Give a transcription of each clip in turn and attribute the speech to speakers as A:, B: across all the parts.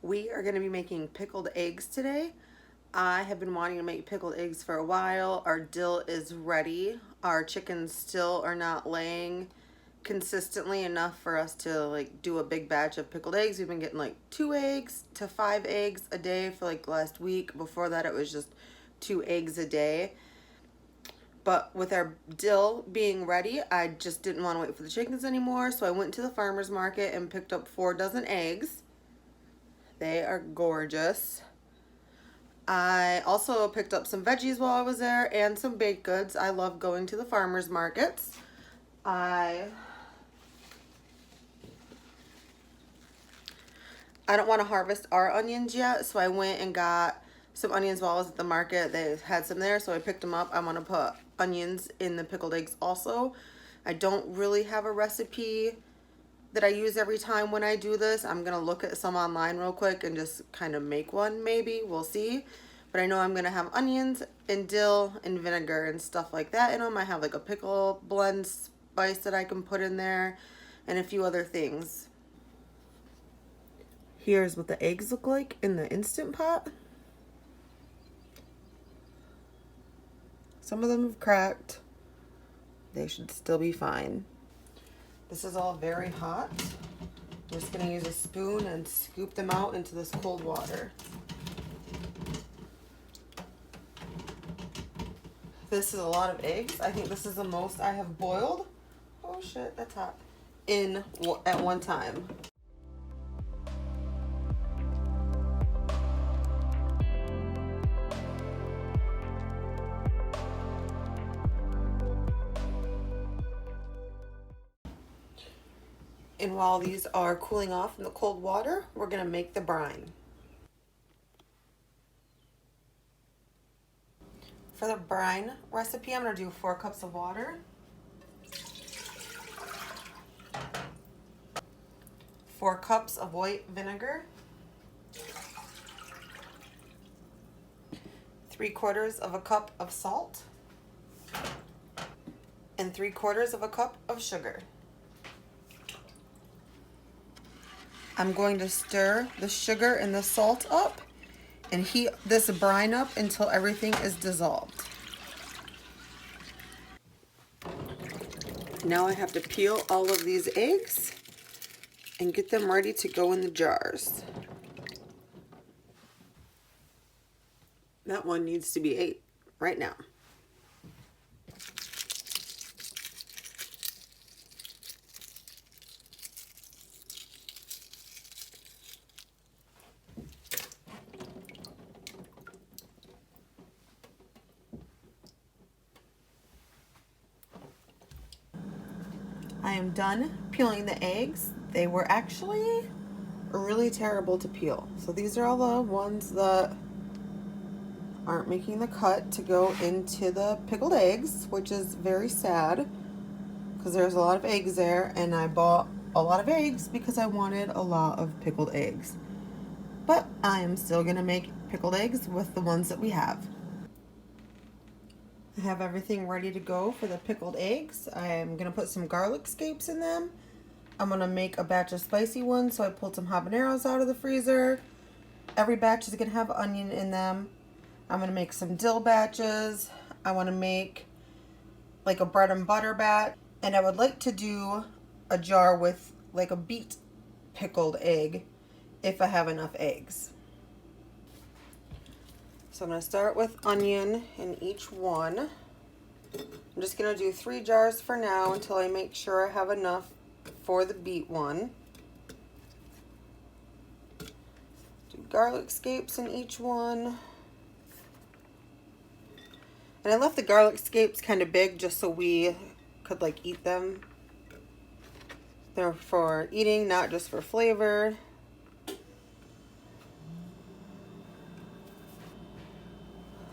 A: We are going to be making pickled eggs today. I have been wanting to make pickled eggs for a while. Our dill is ready. Our chickens still are not laying consistently enough for us to like do a big batch of pickled eggs. We've been getting like 2 eggs to 5 eggs a day for like last week. Before that it was just 2 eggs a day. But with our dill being ready, I just didn't want to wait for the chickens anymore. So I went to the farmer's market and picked up 4 dozen eggs. They are gorgeous. I also picked up some veggies while I was there and some baked goods. I love going to the farmer's markets. I don't want to harvest our onions yet, so I went and got some onions while I was at the market. They had some there, so I picked them up. I want to put onions in the pickled eggs also. I don't really have a recipe that I use every time when I do this. I'm gonna look at some online real quick and just kind of make one, maybe. We'll see. But I know I'm gonna have onions and dill and vinegar and stuff like that in them. I have like a pickle blend spice that I can put in there and a few other things. Here's what the eggs look like in the Instant Pot. Some of them have cracked. They should still be fine. This is all very hot. I'm just gonna use a spoon and scoop them out into this cold water. This is a lot of eggs. I think this is the most I have boiled. Oh shit, that's hot. At one time. And while these are cooling off in the cold water, we're gonna make the brine. For the brine recipe, I'm gonna do 4 cups of water, 4 cups of white vinegar, 3/4 of a cup of salt, and 3/4 of a cup of sugar. I'm going to stir the sugar and the salt up and heat this brine up until everything is dissolved. Now I have to peel all of these eggs and get them ready to go in the jars. That one needs to be ate right now. I am done peeling the eggs. They were actually really terrible to peel. So these are all the ones that aren't making the cut to go into the pickled eggs, which is very sad because there's a lot of eggs there, and I bought a lot of eggs because I wanted a lot of pickled eggs. But I am still gonna make pickled eggs with the ones that we have. I have everything ready to go for the pickled eggs. I am gonna put some garlic scapes in them. I'm gonna make a batch of spicy ones, so I pulled some habaneros out of the freezer. Every batch is gonna have onion in them. I'm gonna make some dill batches. I wanna make like a bread and butter batch. And I would like to do a jar with like a beet pickled egg if I have enough eggs. So I'm going to start with onion in each one. I'm just going to do 3 jars for now until I make sure I have enough for the beet one. Do garlic scapes in each one. And I left the garlic scapes kind of big just so we could like eat them. They're for eating, not just for flavor.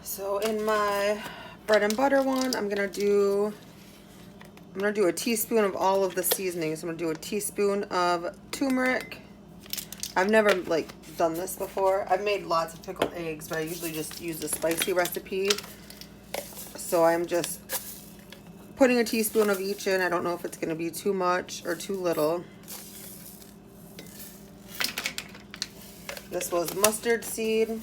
A: So in my bread and butter one, I'm gonna do a teaspoon of all of the seasonings. I'm gonna do a teaspoon of turmeric. I've never like done this before. I've made lots of pickled eggs, but I usually just use a spicy recipe. So I'm just putting a teaspoon of each in. I don't know if it's gonna be too much or too little. This was mustard seed.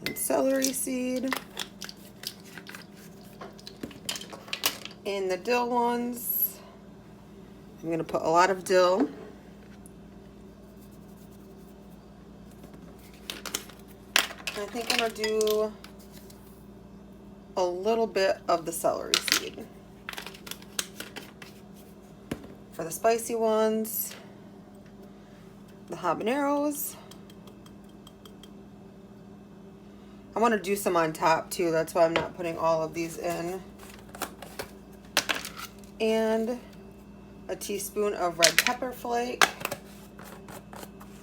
A: And celery seed. And the dill ones, I'm gonna put a lot of dill. I think I'm gonna do a little bit of the celery seed. For the spicy ones, the habaneros. I want to do some on top too, that's why I'm not putting all of these in. And a teaspoon of red pepper flake.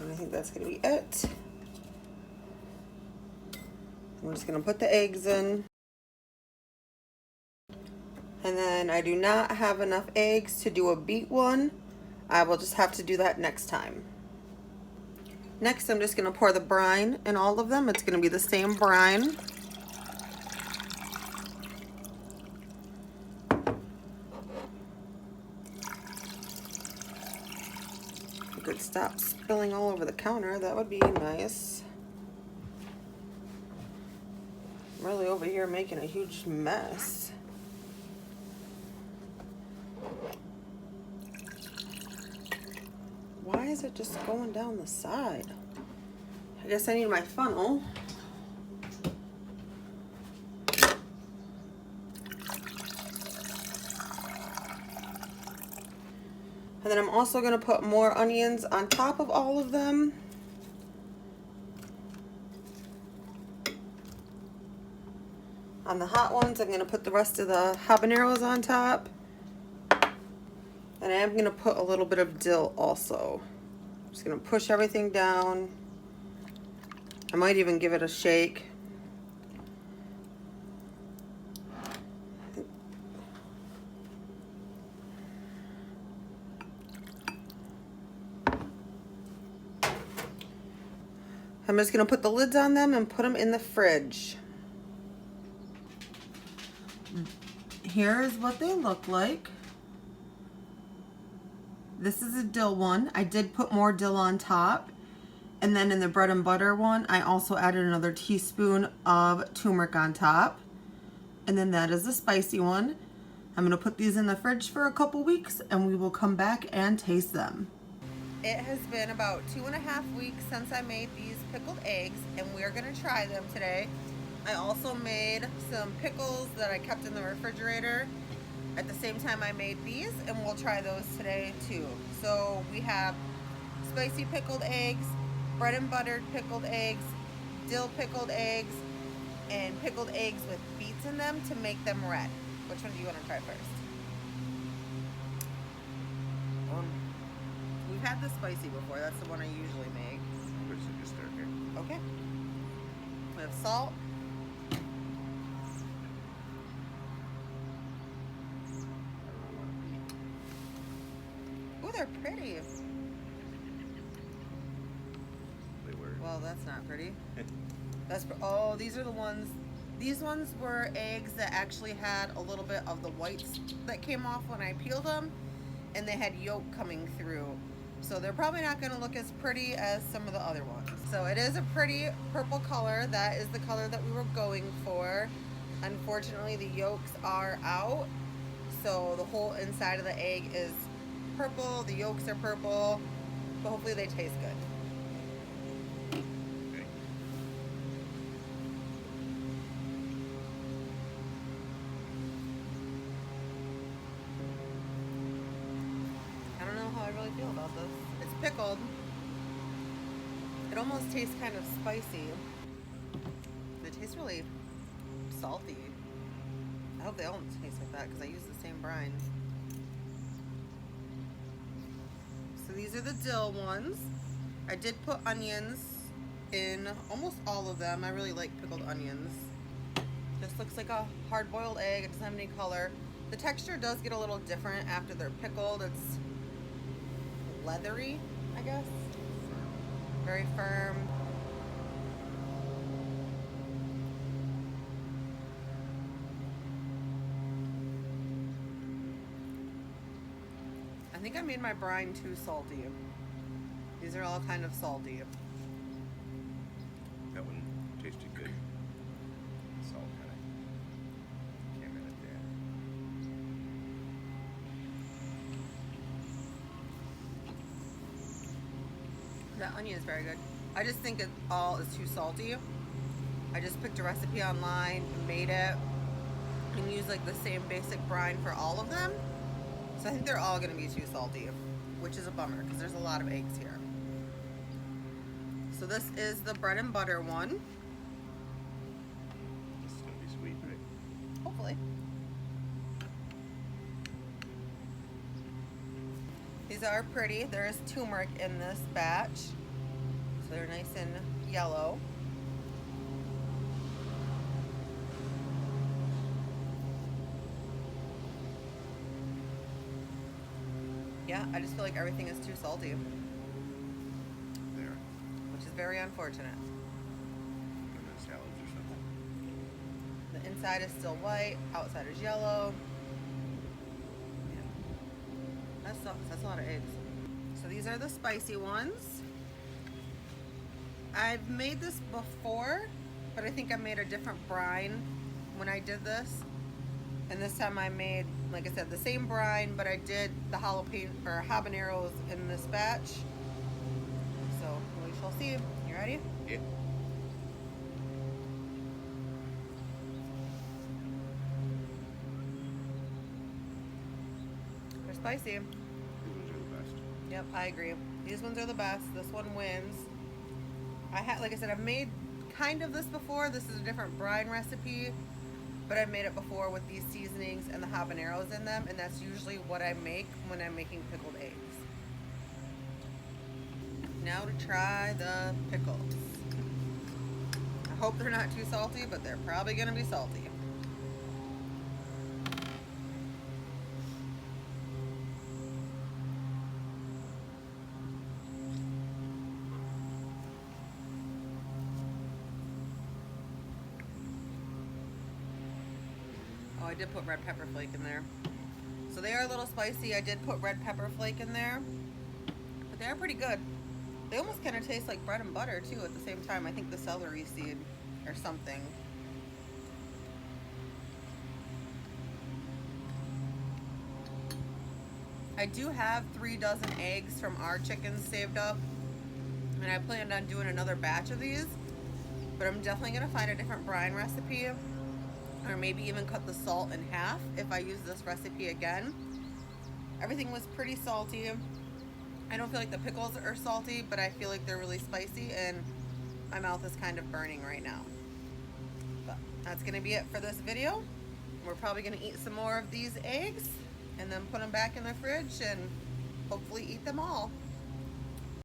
A: And I think that's going to be it. I'm just going to put the eggs in. And then I do not have enough eggs to do a beat one. I will just have to do that next time. Next, I'm just going to pour the brine in all of them. It's going to be the same brine. I could stop spilling all over the counter. That would be nice. I'm really over here making a huge mess. Why is it just going down the side? I guess I need my funnel. And then I'm also going to put more onions on top of all of them. On the hot ones, I'm going to put the rest of the habaneros on top. And I am going to put a little bit of dill also. I'm just going to push everything down. I might even give it a shake. I'm just going to put the lids on them and put them in the fridge. Here's what they look like. This is a dill one. I did put more dill on top. And then in the bread and butter one, I also added another teaspoon of turmeric on top. And then that is the spicy one. I'm gonna put these in the fridge for a couple weeks and we will come back and taste them. It has been about 2.5 weeks since I made these pickled eggs and we're gonna try them today. I also made some pickles that I kept in the refrigerator at the same time I made these, and we'll try those today too. So we have spicy pickled eggs, bread and buttered pickled eggs, dill pickled eggs, and pickled eggs with beets in them to make them red. Which one do you want to try first? We've had the spicy before. That's the one I usually make.
B: We should just start here.
A: Okay. We have salt. Ooh, they're pretty.
B: They were.
A: Well, that's not pretty. That's oh, these are the ones. These ones were eggs that actually had a little bit of the whites that came off when I peeled them, and they had yolk coming through. So they're probably not going to look as pretty as some of the other ones. So it is a pretty purple color. That is the color that we were going for. Unfortunately, the yolks are out. So the whole inside of the egg is purple. The yolks are purple. But hopefully they taste good.
B: Okay.
A: I don't know how I really feel about this. It's pickled. It almost tastes kind of spicy. It tastes really salty. I hope they all taste like that because I use the same brine. So these are the dill ones. I did put onions in almost all of them. I really like pickled onions. Just looks like a hard-boiled egg. It doesn't have any color. The texture does get a little different after they're pickled. It's leathery, I guess. Very firm. think I made my brine too salty. These are all kind of salty.
B: That one tasted good. Salt kind of came in at the end.
A: That onion is very good. I just think it all is too salty. I just picked a recipe online, made it, and used like the same basic brine for all of them. So I think they're all gonna be too salty, which is a bummer because there's a lot of eggs here. So this is the bread and butter one.
B: This is gonna be sweet, right?
A: Hopefully. These are pretty. There is turmeric in this batch. So they're nice and yellow. Yeah, I just feel like everything is too salty,
B: There.
A: which is very unfortunate.
B: And then salads or something.
A: The inside is still white, outside is yellow. Yeah. That sucks. That's a lot of eggs. So these are the spicy ones. I've made this before, but I think I made a different brine when I did this. And this time I made, like I said, the same brine, but I did the jalapeno or habaneros in this batch. So we shall see. You ready?
B: Yeah.
A: They're spicy.
B: These ones are the best.
A: Yep, I agree. These ones are the best. This one wins. Like I said, I've made kind of this before. This is a different brine recipe, but I've made it before with these seasonings and the habaneros in them, and that's usually what I make when I'm making pickled eggs. Now to try the pickles. I hope they're not too salty, but they're probably gonna be salty. Oh, I did put red pepper flake in there. So they are a little spicy. I did put red pepper flake in there, but they're pretty good. They almost kind of taste like bread and butter too at the same time. I think the celery seed or something. I do have 3 dozen eggs from our chickens saved up, and I planned on doing another batch of these, but I'm definitely gonna find a different brine recipe, or maybe even cut the salt in half if I use this recipe again. Everything was pretty salty. I don't feel like the pickles are salty, but I feel like they're really spicy, and my mouth is kind of burning right now. But that's gonna be it for this video. We're probably gonna eat some more of these eggs and then put them back in the fridge and hopefully eat them all.